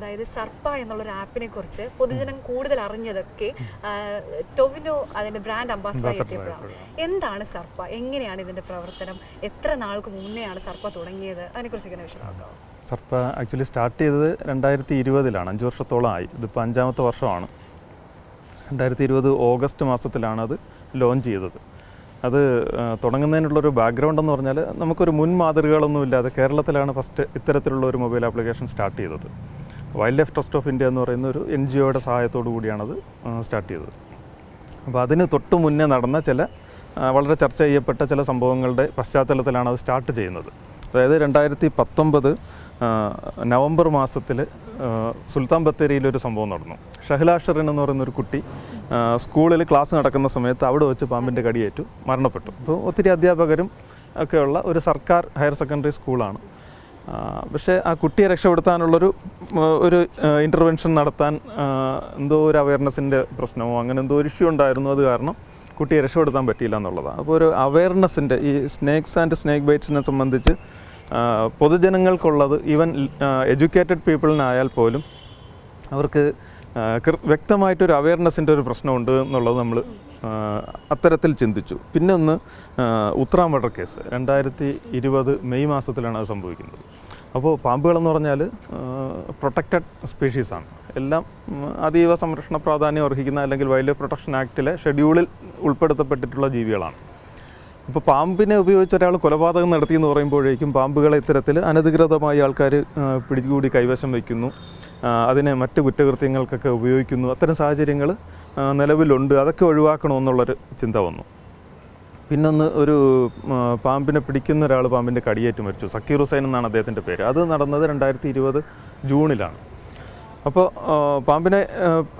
അതായത് സർപ്പ എന്നുള്ളൊരു ആപ്പിനെ കുറിച്ച് പൊതുജനം കൂടുതൽ അറിഞ്ഞതൊക്കെ ടൊവിനോ അതിൻ്റെ ബ്രാൻഡ് അംബാസഡർ എത്തിയപ്പോഴാണ്. എന്താണ് സർപ്പ, എങ്ങനെയാണ് ഇതിൻ്റെ പ്രവർത്തനം, എത്ര നാൾക്ക് മുന്നെയാണ് സർപ്പ തുടങ്ങിയത്, അതിനെക്കുറിച്ച് ഇങ്ങനെ വിശദമാക്കാം. സർപ്പ ആക്ച്വലി സ്റ്റാർട്ട് ചെയ്തത് 2020-ലാണ്, 5 വർഷത്തോളമായി. ഇതിപ്പോൾ 5ാമത്തെ വർഷമാണ്. 2020 ഓഗസ്റ്റ് മാസത്തിലാണ് അത് ലോഞ്ച് ചെയ്തത്. അത് തുടങ്ങുന്നതിനുള്ളൊരു ബാക്ക്ഗ്രൗണ്ട് എന്ന് പറഞ്ഞാൽ നമുക്കൊരു മുൻ മാതൃകകളൊന്നുമില്ലാതെ കേരളത്തിലാണ് ഫസ്റ്റ് ഇത്തരത്തിലുള്ള ഒരു മൊബൈൽ ആപ്ലിക്കേഷൻ സ്റ്റാർട്ട് ചെയ്തത്. Wild life trust of India എന്ന് പറയുന്ന ഒരു NGOയുടെ സഹായത്തോടു കൂടിയാണത് സ്റ്റാർട്ട് ചെയ്തത്. അപ്പോൾ അതിന് തൊട്ട് മുന്നേ നടന്ന ചില വളരെ ചർച്ച ചെയ്യപ്പെട്ട ചില സംഭവങ്ങളുടെ പശ്ചാത്തലത്തിലാണ് അത് സ്റ്റാർട്ട് ചെയ്യുന്നത്. അതായത് 2019 നവംബർ മാസത്തിൽ സുൽത്താൻ ബത്തേരിയിലൊരു സംഭവം നടന്നു. ഷഹ്ല ഷെറിൻ എന്ന് പറയുന്നൊരു കുട്ടി സ്കൂളിൽ ക്ലാസ് നടക്കുന്ന സമയത്ത് അവിടെ വെച്ച് പാമ്പിൻ്റെ കടിയേറ്റു മരണപ്പെട്ടു. അപ്പോൾ ഒത്തിരി അധ്യാപകരും ഒക്കെയുള്ള ഒരു സർക്കാർ ഹയർ സെക്കൻഡറി സ്കൂളാണ്. പക്ഷേ ആ കുട്ടിയെ രക്ഷപ്പെടുത്താനുള്ളൊരു ഇൻ്റർവെൻഷൻ നടത്താൻ എന്തോ ഒരു അവയർനെസ്സിൻ്റെ പ്രശ്നമോ അങ്ങനെ എന്തോ ഒരു ഇഷ്യൂ ഉണ്ടായിരുന്നു. അത് കാരണം കുട്ടിയെ രക്ഷപ്പെടുത്താൻ പറ്റിയില്ല എന്നുള്ളതാണ്. അപ്പോൾ ഒരു അവയർനെസ്സിൻ്റെ ഈ സ്നേക്സ് ആൻഡ് സ്നേക്ക് ബൈറ്റ്സിനെ സംബന്ധിച്ച് പൊതുജനങ്ങൾക്കുള്ളത് ഈവൻ എഡ്യൂക്കേറ്റഡ് പീപ്പിളിനായാൽ പോലും അവർക്ക് വ്യക്തമായിട്ടൊരു അവയർനെസ്സിൻ്റെ ഒരു പ്രശ്നമുണ്ട് എന്നുള്ളത് നമ്മൾ അത്തരത്തിൽ ചിന്തിച്ചു. പിന്നെ ഒന്ന് ഉത്രാ മർഡർ കേസ് 2020 മെയ് മാസത്തിലാണ് അത് സംഭവിക്കുന്നത്. അപ്പോൾ പാമ്പുകളെന്ന് പറഞ്ഞാൽ പ്രൊട്ടക്റ്റഡ് സ്പീഷീസാണ്. എല്ലാം അതീവ സംരക്ഷണ പ്രാധാന്യം അർഹിക്കുന്ന അല്ലെങ്കിൽ വൈൽഡ് ലൈഫ് പ്രൊട്ടക്ഷൻ ആക്ടിലെ ഷെഡ്യൂളിൽ ഉൾപ്പെടുത്തപ്പെട്ടിട്ടുള്ള ജീവികളാണ്. ഇപ്പോൾ പാമ്പിനെ ഉപയോഗിച്ച് ഒരാൾ കൊലപാതകം നടത്തിയെന്ന് പറയുമ്പോഴേക്കും പാമ്പുകളെ ഇത്തരത്തിൽ അനധികൃതമായി ആൾക്കാർ പിടികൂടി കൈവശം വയ്ക്കുന്നു, അതിനെ മറ്റ് കുറ്റകൃത്യങ്ങൾക്കൊക്കെ ഉപയോഗിക്കുന്നു. അത്തരം സാഹചര്യങ്ങൾ നിലവിലുണ്ട്. അതൊക്കെ ഒഴിവാക്കണമെന്നുള്ളൊരു ചിന്ത വന്നു. പിന്നൊന്ന് ഒരു പാമ്പിനെ പിടിക്കുന്ന ഒരാൾ പാമ്പിൻ്റെ കടിയേറ്റ് മരിച്ചു. സക്കീർ ഹുസൈൻ എന്നാണ് അദ്ദേഹത്തിൻ്റെ പേര്. അത് നടന്നത് 2020 ജൂണിലാണ്. അപ്പോൾ പാമ്പിനെ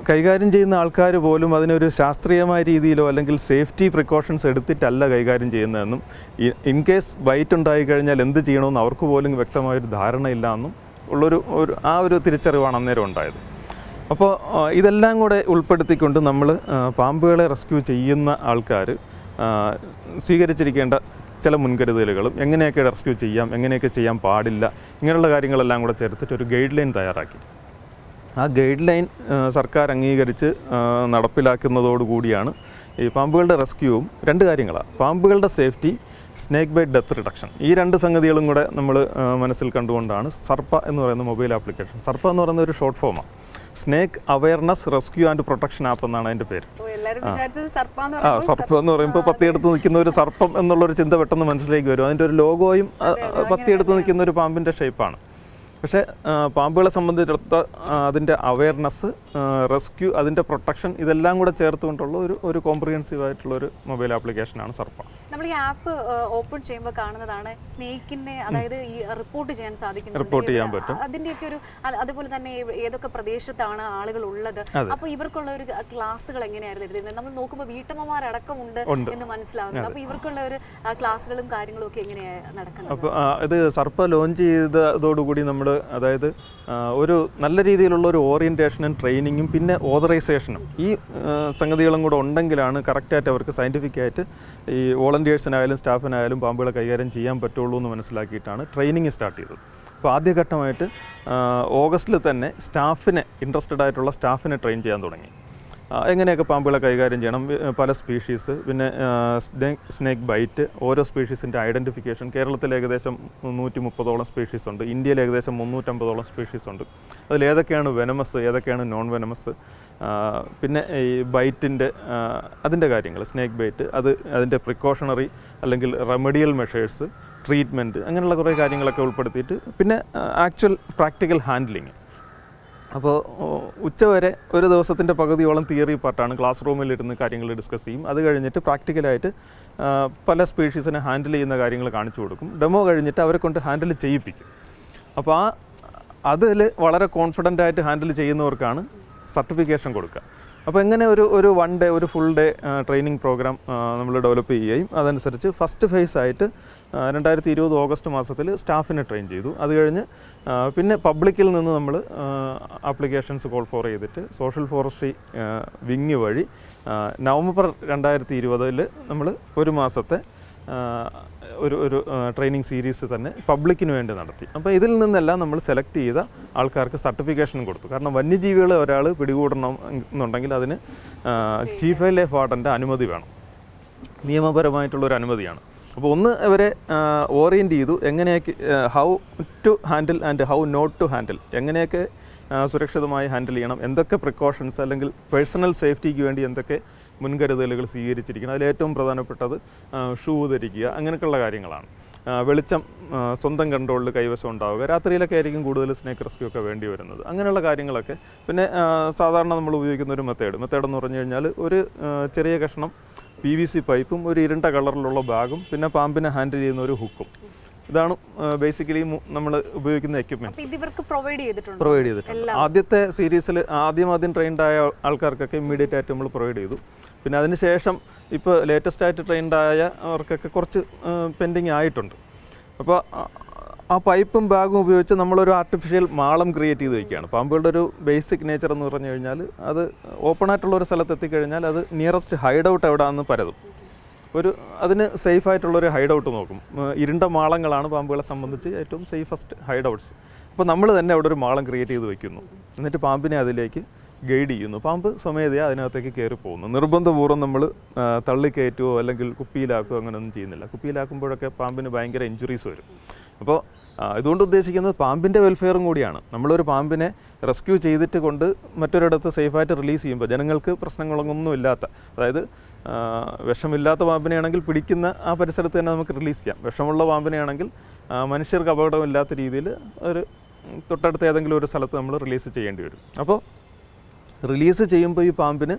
കൈകാര്യം ചെയ്യുന്ന ആൾക്കാർ പോലും അതിനൊരു ശാസ്ത്രീയമായ രീതിയിലോ അല്ലെങ്കിൽ സേഫ്റ്റി പ്രിക്കോഷൻസ് എടുത്തിട്ടല്ല കൈകാര്യം ചെയ്യുന്നതെന്നും ഇൻ കേസ് ബൈറ്റ് ഉണ്ടായിക്കഴിഞ്ഞാൽ എന്ത് ചെയ്യണമെന്ന് അവർക്ക് പോലും വ്യക്തമായൊരു ധാരണയില്ല എന്നും ആ ഒരു തിരിച്ചറിവാണ് അന്നേരം ഉണ്ടായത്. അപ്പോൾ ഇതെല്ലാം കൂടെ ഉൾപ്പെടുത്തിക്കൊണ്ട് നമ്മൾ പാമ്പുകളെ റെസ്ക്യൂ ചെയ്യുന്ന ആൾക്കാർ സ്വീകരിച്ചിരിക്കേണ്ട ചില മുൻകരുതലുകളും എങ്ങനെയൊക്കെ റെസ്ക്യൂ ചെയ്യാം, എങ്ങനെയൊക്കെ ചെയ്യാൻ പാടില്ല, ഇങ്ങനെയുള്ള കാര്യങ്ങളെല്ലാം കൂടെ ചേർത്തിട്ട് ഒരു ഗൈഡ് ലൈൻ തയ്യാറാക്കി. ആ ഗൈഡ് ലൈൻ സർക്കാർ അംഗീകരിച്ച് നടപ്പിലാക്കുന്നതോടുകൂടിയാണ് ഈ പാമ്പുകളുടെ റെസ്ക്യൂവും. 2 കാര്യങ്ങളാണ്: പാമ്പുകളുടെ safety, snake bite death reduction. ഈ 2 സംഗതികളും കൂടെ നമ്മൾ മനസ്സിൽ കണ്ടുകൊണ്ടാണ് സർപ്പ എന്ന് പറയുന്ന മൊബൈൽ ആപ്ലിക്കേഷൻ. സർപ്പ എന്ന് പറയുന്ന ഒരു ഷോർട്ട് ഫോമാണ്. Snake awareness rescue and protection app എന്നാണ് അതിൻ്റെ പേര്. സർപ്പം എന്ന് പറയുമ്പോൾ പത്തിയെടുത്ത് നിൽക്കുന്ന ഒരു സർപ്പം എന്നുള്ളൊരു ചിന്ത പെട്ടെന്ന് മനസ്സിലേക്ക് വരും. അതിൻ്റെ ഒരു ലോഗോയും പത്തിയെടുത്ത് നിൽക്കുന്ന ഒരു പാമ്പിൻ്റെ ഷേപ്പാണ്. പക്ഷേ പാമ്പുകളെ സംബന്ധിച്ചിടത്തോളം അതിൻ്റെ അവയർനെസ്, റെസ്ക്യൂ, അതിൻ്റെ പ്രൊട്ടക്ഷൻ ഇതെല്ലാം കൂടെ ചേർത്തുകൊണ്ടുള്ള ഒരു കോംപ്രിഹെൻസീവ് ആയിട്ടുള്ളൊരു മൊബൈൽ ആപ്ലിക്കേഷനാണ് സർപ്പ. നമ്മൾ ഈ ആപ്പ് ഓപ്പൺ ചെയ്യുമ്പോൾ കാണുന്നതാണ് സ്നേക്കിനെ, അതായത് ഈ റിപ്പോർട്ട് ചെയ്യാൻ സാധിക്കുന്നത്, റിപ്പോർട്ട് ചെയ്യാൻ പറ്റും. അതിൻ്റെയൊക്കെ ഒരു, അതുപോലെ തന്നെ ഏതൊക്കെ പ്രദേശത്താണ് ആളുകൾ ഉള്ളത്, അപ്പോൾ ഇവർക്കുള്ള ഒരു ക്ലാസ്സുകൾ എങ്ങനെയായിരുന്നു എടുത്തിരുന്നത്? നമ്മൾ നോക്കുമ്പോൾ വീട്ടമ്മമാരടക്കമുണ്ട് എന്ന് മനസ്സിലാവുന്നത്. അപ്പോൾ ഇവർക്കുള്ള ഒരു ക്ലാസ്സുകളും കാര്യങ്ങളും ഒക്കെ എങ്ങനെയാണ് നടക്കുന്നത്? അപ്പോൾ ഇത് സർപ്പ ലോഞ്ച് ചെയ്തതോടുകൂടി നമ്മൾ അതായത് ഒരു നല്ല രീതിയിലുള്ള ഒരു ഓറിയൻറ്റേഷനും ട്രെയിനിങ്ങും പിന്നെ ഓതറൈസേഷനും ഈ സംഗതികളും കൂടെ ഉണ്ടെങ്കിലാണ് കറക്റ്റായിട്ട് അവർക്ക് സയൻറ്റിഫിക്കായിട്ട് ഈ വോളണ്ടിയേഴ്സിനായാലും സ്റ്റാഫിനായാലും പാമ്പുകളെ കൈകാര്യം ചെയ്യാൻ പറ്റുള്ളൂ എന്ന് മനസ്സിലാക്കിയിട്ടാണ് ട്രെയിനിങ് സ്റ്റാർട്ട് ചെയ്തത്. അപ്പോൾ ആദ്യഘട്ടമായിട്ട് ഓഗസ്റ്റിൽ തന്നെ ഇൻട്രസ്റ്റഡ് ആയിട്ടുള്ള സ്റ്റാഫിനെ ട്രെയിൻ ചെയ്യാൻ തുടങ്ങി. എങ്ങനെയൊക്കെ പാമ്പുകളെ കൈകാര്യം ചെയ്യണം, പല സ്പീഷീസ്, പിന്നെ സ്നേക്ക് ബൈറ്റ്, ഓരോ സ്പീഷീസിൻ്റെ ഐഡൻറ്റിഫിക്കേഷൻ. കേരളത്തിൽ ഏകദേശം 130ഓളം സ്പീഷീസ് ഉണ്ട്. ഇന്ത്യയിൽ ഏകദേശം 350ഓളം സ്പീഷീസ് ഉണ്ട്. അതിലേതൊക്കെയാണ് വെനമസ്, ഏതൊക്കെയാണ് നോൺ വെനമസ്, പിന്നെ ഈ ബൈറ്റിൻ്റെ അതിൻ്റെ കാര്യങ്ങൾ, സ്നേക്ക് ബൈറ്റ്, അതിൻ്റെ പ്രിക്കോഷണറി അല്ലെങ്കിൽ റെമഡിയൽ മെഷേഴ്സ്, ട്രീറ്റ്മെൻറ്റ്, അങ്ങനെയുള്ള കുറേ കാര്യങ്ങളൊക്കെ ഉൾപ്പെടുത്തിയിട്ട് പിന്നെ ആക്ച്വൽ പ്രാക്ടിക്കൽ ഹാൻഡ്ലിങ്. അപ്പോൾ ഉച്ചവരെ ഒരു ദിവസത്തിൻ്റെ പകുതിയോളം തിയറി പാർട്ടാണ്. ക്ലാസ് റൂമിലിരുന്ന് കാര്യങ്ങൾ ഡിസ്കസ് ചെയ്യും. അത് കഴിഞ്ഞിട്ട് പ്രാക്ടിക്കലായിട്ട് പല സ്പീഷീസിനെ ഹാൻഡിൽ ചെയ്യുന്ന കാര്യങ്ങൾ കാണിച്ചു കൊടുക്കും. ഡെമോ കഴിഞ്ഞിട്ട് അവരെ കൊണ്ട് ഹാൻഡിൽ ചെയ്യിപ്പിക്കും. അപ്പോൾ അതിൽ വളരെ കോൺഫിഡൻ്റ് ആയിട്ട് ഹാൻഡിൽ ചെയ്യുന്നവർക്കാണ് സർട്ടിഫിക്കേഷൻ കൊടുക്കുക. അപ്പോൾ എങ്ങനെ ഒരു 1 ഡേ, ഒരു ഫുൾ ഡേ ട്രെയിനിങ് പ്രോഗ്രാം നമ്മൾ ഡെവലപ്പ് ചെയ്യുകയും അതനുസരിച്ച് ഫസ്റ്റ് ഫേസ് ആയിട്ട് 2020 ഓഗസ്റ്റ് മാസത്തിൽ സ്റ്റാഫിനെ ട്രെയിൻ ചെയ്തു. അത് കഴിഞ്ഞ് പിന്നെ പബ്ലിക്കിൽ നിന്ന് നമ്മൾ ആപ്ലിക്കേഷൻസ് കോൾ ഫോർ ചെയ്തിട്ട് സോഷ്യൽ ഫോറസ്ട്രി വിങ് വഴി നവംബർ 2020 നമ്മൾ 1 മാസത്തെ ഒരു ട്രെയിനിങ് സീരീസ് തന്നെ പബ്ലിക്കിന് വേണ്ടി നടത്തി. അപ്പോൾ ഇതിൽ നിന്നെല്ലാം നമ്മൾ സെലക്ട് ചെയ്ത ആൾക്കാർക്ക് സർട്ടിഫിക്കേഷൻ കൊടുത്തു. കാരണം വന്യജീവികളെ ഒരാൾ പിടികൂടണം എന്നുണ്ടെങ്കിൽ അതിന് ചീഫ് വൈൽഡ് ലൈഫ് വാർഡൻ്റെ അനുമതി വേണം, നിയമപരമായിട്ടുള്ളൊരു അനുമതിയാണ്. അപ്പോൾ ഒന്ന് അവരെ ഓറിയൻറ്റ് ചെയ്തു എങ്ങനെയൊക്കെ how to handle and how not to handle, എങ്ങനെയൊക്കെ സുരക്ഷിതമായി ഹാൻഡിൽ ചെയ്യണം, എന്തൊക്കെ പ്രിക്കോഷൻസ് അല്ലെങ്കിൽ പേഴ്സണൽ സേഫ്റ്റിക്ക് വേണ്ടി എന്തൊക്കെ മുൻകരുതലുകൾ സ്വീകരിച്ചിരിക്കണം. അതിലേറ്റവും പ്രധാനപ്പെട്ടത് ഷൂ ധരിക്കുക, അങ്ങനെയൊക്കെയുള്ള കാര്യങ്ങളാണ്. വെളിച്ചം സ്വന്തം കൺട്രോളിൽ കൈവശം ഉണ്ടാവുക, രാത്രിയിലൊക്കെ ആയിരിക്കും കൂടുതൽ സ്നേക്ക് റെസ്ക്യൂ ഒക്കെ വേണ്ടി വരുന്നത്, അങ്ങനെയുള്ള കാര്യങ്ങളൊക്കെ. പിന്നെ സാധാരണ നമ്മൾ ഉപയോഗിക്കുന്ന ഒരു മെത്തേഡ് എന്ന് പറഞ്ഞു കഴിഞ്ഞാൽ ഒരു ചെറിയ കഷ്ണം PVC പൈപ്പും ഒരു ഇരുണ്ട കളറിലുള്ള ബാഗും പിന്നെ പാമ്പിനെ ഹാൻഡിൽ ചെയ്യുന്ന ഒരു ഹുക്കും. ഇതാണ് ബേസിക്കലി നമ്മൾ ഉപയോഗിക്കുന്ന എക്യുപ്മെൻറ്റ്സ്. പ്രൊവൈഡ് ചെയ്തിട്ടുണ്ട്. ആദ്യത്തെ സീരീസിൽ ആദ്യം ട്രെയിൻഡ് ആയ ആൾക്കാർക്കൊക്കെ ഇമ്മീഡിയറ്റ് ആയിട്ട് നമ്മൾ പ്രൊവൈഡ് ചെയ്തു. പിന്നെ അതിന് ശേഷം ഇപ്പോൾ ലേറ്റസ്റ്റ് ആയിട്ട് ട്രെയിൻഡ് ആയ അവർക്കൊക്കെ കുറച്ച് പെൻഡിങ് ആയിട്ടുണ്ട്. അപ്പോൾ ആ പൈപ്പും ബാഗും ഉപയോഗിച്ച് നമ്മളൊരു ആർട്ടിഫിഷ്യൽ മാളം ക്രിയേറ്റ് ചെയ്ത് വയ്ക്കുകയാണ്. പാമ്പുകളുടെ ഒരു ബേസിക് നേച്ചർ എന്ന് പറഞ്ഞു കഴിഞ്ഞാൽ അത് ഓപ്പണായിട്ടുള്ള ഒരു സ്ഥലത്ത് എത്തിക്കഴിഞ്ഞാൽ അത് നിയറസ്റ്റ് ഹൈഡ് ഔട്ട് എവിടെയാണെന്ന് പരതും. അതിന് സേഫായിട്ടുള്ളൊരു ഹൈഡ് ഔട്ട് നോക്കും. ഇരുണ്ട മാളങ്ങളാണ് പാമ്പുകളെ സംബന്ധിച്ച് ഏറ്റവും സേഫസ്റ്റ് ഹൈഡ് ഔട്ട്സ്. അപ്പോൾ നമ്മൾ തന്നെ അവിടെ ഒരു മാളം ക്രിയേറ്റ് ചെയ്ത് വയ്ക്കുന്നു. എന്നിട്ട് പാമ്പിനെ അതിലേക്ക് ഗൈഡ് ചെയ്യുന്നു. പാമ്പ് സ്വമേധയാ അതിനകത്തേക്ക് കയറി പോകുന്നു. നിർബന്ധപൂർവ്വം നമ്മൾ തള്ളിക്കയറ്റുമോ അല്ലെങ്കിൽ കുപ്പിയിലാക്കുകയോ അങ്ങനെയൊന്നും ചെയ്യുന്നില്ല. കുപ്പിയിലാക്കുമ്പോഴൊക്കെ പാമ്പിന് ഭയങ്കര ഇഞ്ചുറീസ് വരും. അപ്പോൾ ഇതുകൊണ്ട് ഉദ്ദേശിക്കുന്നത് പാമ്പിൻ്റെ വെൽഫെയറും കൂടിയാണ്. നമ്മളൊരു പാമ്പിനെ റെസ്ക്യൂ ചെയ്തിട്ട് കൊണ്ട് മറ്റൊരിടത്ത് സേഫായിട്ട് റിലീസ് ചെയ്യുമ്പോൾ ജനങ്ങൾക്ക് പ്രശ്നങ്ങളൊന്നും ഇല്ലാത്ത, അതായത് വിഷമില്ലാത്ത പാമ്പിനെയാണെങ്കിൽ പിടിക്കുന്ന ആ പരിസരത്ത് തന്നെ നമുക്ക് റിലീസ് ചെയ്യാം. വിഷമുള്ള പാമ്പിനെയാണെങ്കിൽ മനുഷ്യർക്ക് അപകടമില്ലാത്ത രീതിയിൽ ഒരു തൊട്ടടുത്ത ഏതെങ്കിലും ഒരു സ്ഥലത്ത് നമ്മൾ റിലീസ് ചെയ്യേണ്ടി വരും. അപ്പോൾ റിലീസ് ചെയ്യുമ്പോൾ ഈ പാമ്പിന്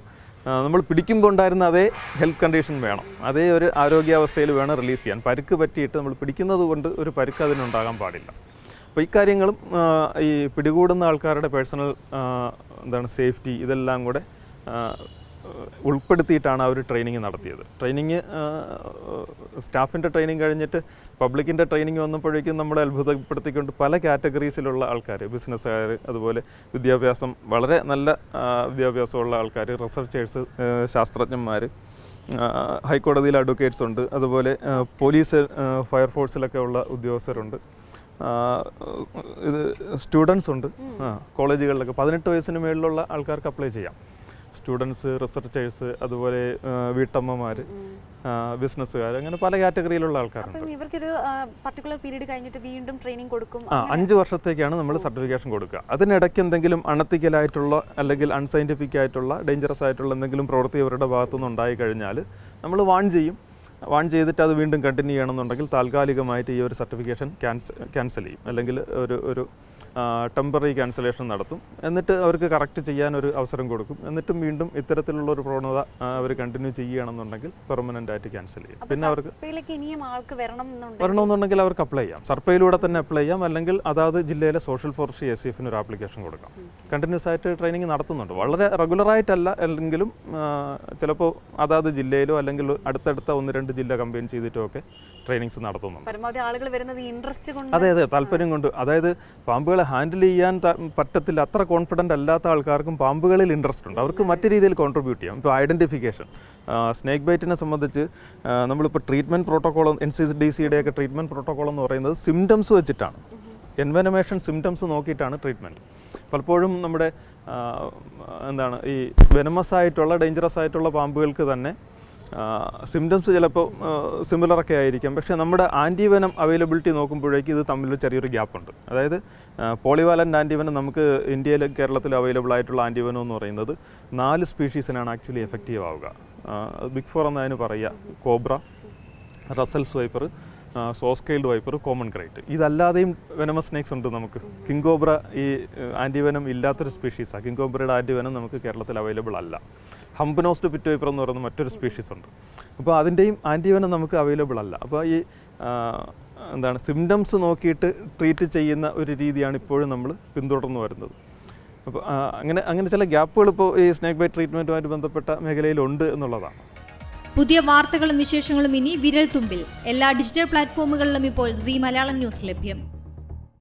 നമ്മൾ പിടിക്കുമ്പോൾ ഉണ്ടായിരുന്ന അതേ ഹെൽത്ത് കണ്ടീഷൻ വേണം, അതേ ഒരു ആരോഗ്യാവസ്ഥയിൽ വേണം റിലീസ് ചെയ്യാൻ. പരുക്ക് പറ്റിയിട്ട് നമ്മൾ പിടിക്കുന്നത് കൊണ്ട് ഒരു പരുക്ക് അതിനുണ്ടാകാൻ പാടില്ല. അപ്പോൾ ഇക്കാര്യങ്ങളും ഈ പിടികൂടുന്ന ആൾക്കാരുടെ പേഴ്സണൽ സേഫ്റ്റി ഇതെല്ലാം കൂടെ ഉൾപ്പെടുത്തിയിട്ടാണ് അവർ ട്രെയിനിങ് നടത്തിയത്. ട്രെയിനിങ് സ്റ്റാഫിൻ്റെ ട്രെയിനിങ് കഴിഞ്ഞിട്ട് പബ്ലിക്കിൻ്റെ ട്രെയിനിങ് വന്നപ്പോഴേക്കും നമ്മളെ അത്ഭുതപ്പെടുത്തിക്കൊണ്ട് പല കാറ്റഗറീസിലുള്ള ആൾക്കാർ, ബിസിനസ്സുകാർ, അതുപോലെ വിദ്യാഭ്യാസം വളരെ നല്ല വിദ്യാഭ്യാസമുള്ള ആൾക്കാർ, റിസർച്ചേഴ്സ്, ശാസ്ത്രജ്ഞന്മാർ, ഹൈക്കോടതിയിൽ അഡ്വക്കേറ്റ്സ് ഉണ്ട്, അതുപോലെ പോലീസ് ഫയർഫോഴ്സിലൊക്കെ ഉള്ള ഉദ്യോഗസ്ഥരുണ്ട്, ഇത് സ്റ്റുഡൻസ് ഉണ്ട്. കോളേജുകളിലൊക്കെ 18 വയസ്സിന് മേളിലുള്ള ആൾക്കാർക്ക് അപ്ലൈ ചെയ്യാം. സ്റ്റുഡൻസ്, റിസർച്ചേഴ്സ്, അതുപോലെ വീട്ടമ്മമാർ, ബിസിനസ്സുകാർ, അങ്ങനെ പല കാറ്റഗറിയിലുള്ള ആൾക്കാരുണ്ട്. ഇവർക്കൊരു പർട്ടിക്കുലർ പീരീഡ് കഴിഞ്ഞിട്ട് വീണ്ടും ട്രെയിനിങ് കൊടുക്കും. 5 വർഷത്തേക്കാണ് നമ്മൾ സർട്ടിഫിക്കേഷൻ കൊടുക്കുക. അതിനിടയ്ക്ക് എന്തെങ്കിലും അണത്തിക്കലായിട്ടുള്ള അല്ലെങ്കിൽ അൺസയൻറ്റിഫിക് ആയിട്ടുള്ള ഡേഞ്ചറസ് ആയിട്ടുള്ള എന്തെങ്കിലും പ്രവൃത്തി അവരുടെ ഭാഗത്തുനിന്ന് ഉണ്ടായി കഴിഞ്ഞാൽ നമ്മൾ വാൺ ചെയ്തിട്ട് അത് വീണ്ടും കണ്ടിന്യൂ ചെയ്യണമെന്നുണ്ടെങ്കിൽ താൽക്കാലികമായിട്ട് ഈ ഒരു സർട്ടിഫിക്കേഷൻ ക്യാൻസൽ ചെയ്യും, അല്ലെങ്കിൽ ഒരു ടെമ്പററി ക്യാൻസലേഷൻ നടത്തും. എന്നിട്ട് അവർക്ക് കറക്റ്റ് ചെയ്യാനൊരു അവസരം കൊടുക്കും. എന്നിട്ടും വീണ്ടും ഇത്തരത്തിലുള്ള ഒരു പ്രവണത അവർ കണ്ടിന്യൂ ചെയ്യുകയാണെന്നുണ്ടെങ്കിൽ പെർമനൻ്റ് ആയിട്ട് ക്യാൻസൽ ചെയ്യും. പിന്നെ അവർക്ക് വരണമെന്നുണ്ടെങ്കിൽ അവർക്ക് അപ്ലൈ ചെയ്യാം. സർപ്പയിലൂടെ തന്നെ അപ്ലൈ ചെയ്യാം, അല്ലെങ്കിൽ അതാത് ജില്ലയിലെ സോഷ്യൽ ഫോറസ്ട്രി ACF ഒരു ആപ്ലിക്കേഷൻ കൊടുക്കാം. കണ്ടിന്യൂസ് ആയിട്ട് ട്രെയിനിങ് നടത്തുന്നുണ്ട്. വളരെ റെഗുലറായിട്ടല്ല, അല്ലെങ്കിലും ചിലപ്പോൾ അതാത് ജില്ലയിലോ അല്ലെങ്കിൽ അടുത്തടുത്ത 1-2 ജില്ല കമ്പൈൻ ചെയ്തിട്ടോ ഒക്കെ ട്രെയിനിങ്സ് നടത്തുന്നുണ്ട്. അതെ, താല്പര്യം കൊണ്ട്. അതായത് പാമ്പുകളെ ഹാൻഡിൽ ചെയ്യാൻ പറ്റത്തില്ല, അത്ര കോൺഫിഡൻ്റ് അല്ലാത്ത ആൾക്കാർക്കും പാമ്പുകളിൽ ഇൻട്രസ്റ്റ് ഉണ്ട്. അവർക്ക് മറ്റു രീതിയിൽ കോൺട്രിബ്യൂട്ട് ചെയ്യാം. ഇപ്പോൾ ഐഡൻറ്റിഫിക്കേഷൻ, സ്നേക്ക് ബൈറ്റിനെ സംബന്ധിച്ച് നമ്മളിപ്പോൾ ട്രീറ്റ്മെൻറ്റ് പ്രോട്ടോക്കോൾ, NCDCയുടെ ഒക്കെ ട്രീറ്റ്മെൻറ്റ് പ്രോട്ടോക്കോൾ എന്ന് പറയുന്നത് സിംറ്റംസ് വെച്ചിട്ടാണ്, എൻവെനമേഷൻ സിംറ്റംസ് നോക്കിയിട്ടാണ് ട്രീറ്റ്മെൻറ്റ്. പലപ്പോഴും നമ്മുടെ ഈ വെനമസ് ആയിട്ടുള്ള ഡേഞ്ചറസ് ആയിട്ടുള്ള പാമ്പുകൾക്ക് തന്നെ സിംറ്റംസ് ചിലപ്പോൾ സിമിലറൊക്കെ ആയിരിക്കാം. പക്ഷേ നമ്മുടെ ആൻറ്റിവെനം അവൈലബിലിറ്റി നോക്കുമ്പോഴേക്കും ഇത് തമ്മിൽ ചെറിയൊരു ഗ്യാപ്പുണ്ട്. അതായത് പോളിവാലൻ്റ് ആൻറ്റിവെനം നമുക്ക് ഇന്ത്യയിൽ, കേരളത്തിൽ അവൈലബിൾ ആയിട്ടുള്ള ആൻറ്റിവെനം എന്ന് പറയുന്നത് 4 സ്പീഷീസിനാണ് ആക്ച്വലി എഫക്റ്റീവ് ആവുക. ബിഗ് 4 എന്നതിന് പറയുക cobra, Russell's viper, saw scaled viper, common krait. ഇതല്ലാതെയും വെനമസ് സ്നേക്സ് ഉണ്ട് നമുക്ക്. കിങ് കോബ്ര ഈ ആൻറ്റിവെനം ഇല്ലാത്തൊരു സ്പീഷീസാണ്. കിങ് കോബ്രയുടെ ആൻറ്റിവെനം നമുക്ക് കേരളത്തിൽ അവൈലബിൾ അല്ല. ഹംപ് പിറ്റ് വൈപ്പർ എന്ന് പറയുന്ന മറ്റൊരു സ്പീഷീസ് ഉണ്ട്. അപ്പോൾ അതിൻ്റെയും ആൻറ്റിവെനം നമുക്ക് അവൈലബിൾ അല്ല. അപ്പോൾ ഈ സിംറ്റംസ് നോക്കിയിട്ട് ട്രീറ്റ് ചെയ്യുന്ന ഒരു രീതിയാണ് ഇപ്പോഴും നമ്മൾ പിന്തുടർന്നു വരുന്നത്. അപ്പോൾ അങ്ങനെ ചില ഗ്യാപ്പുകൾ ഇപ്പോൾ ഈ സ്നേക്ക് ബൈറ്റ് ട്രീറ്റ്മെൻറ്റുമായിട്ട് ബന്ധപ്പെട്ട മേഖലയിലുണ്ട് എന്നുള്ളതാണ്. പുതിയ വാർത്തകളും വിശേഷങ്ങളും ഇനി വിരൽ തുമ്പിൽ. എല്ലാ ഡിജിറ്റൽ പ്ലാറ്റ്ഫോമുകളിലും ഇപ്പോൾ സീ മലയാളം ന്യൂസ് ലഭ്യം.